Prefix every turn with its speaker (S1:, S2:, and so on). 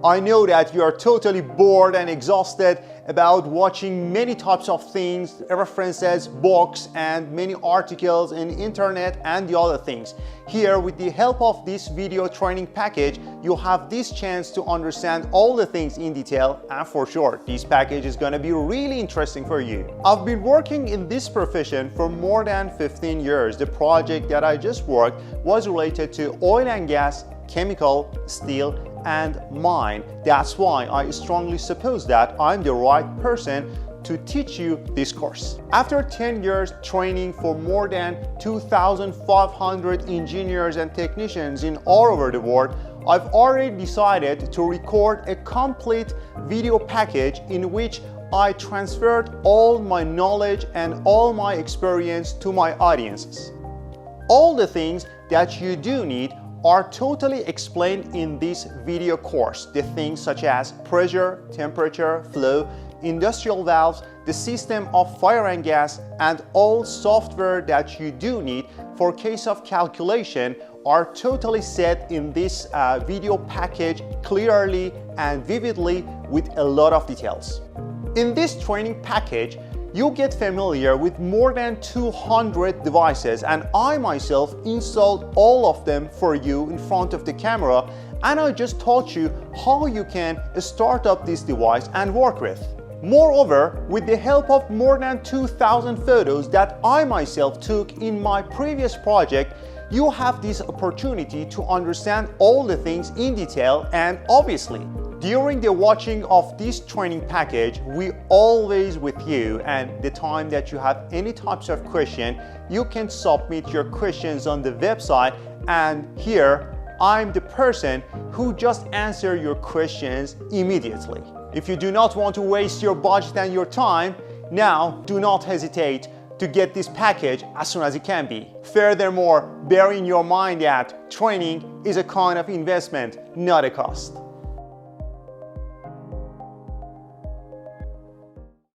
S1: I know that you are totally bored and exhausted about watching many types of things, references, books, and many articles in internet and the other things. Here, with the help of this video training package, you have this chance to understand all the things in detail, and for sure, this package is gonna be really interesting for you. I've been working in this profession for more than 15 years. The project that I just worked was related to oil and gas, chemical, steel, and mine. That's why I strongly suppose that I'm the right person to teach you this course. After 10 years training for more than 2,500 engineers and technicians in all over the world, I've already decided to record a complete video package in which I transferred all my knowledge and all my experience to my audiences. All the things that you do need are totally explained in this video course. The things such as pressure, temperature, flow, industrial valves, the system of fire and gas, and all software that you do need for case of calculation are totally set in this video package clearly and vividly with a lot of details. In this training package, you get familiar with more than 200 devices, and I myself installed all of them for you in front of the camera, and I just taught you how you can start up this device and work with. Moreover, with the help of more than 2,000 photos that I myself took in my previous project, you have this opportunity to understand all the things in detail. And obviously, during the watching of this training package, we always with you, and the time that you have any types of question, you can submit your questions on the website, and here I'm the person who just answer your questions immediately. If you do not want to waste your budget and your time, now do not hesitate to get this package as soon as it can be. Furthermore, bear in your mind that training is a kind of investment, not a cost.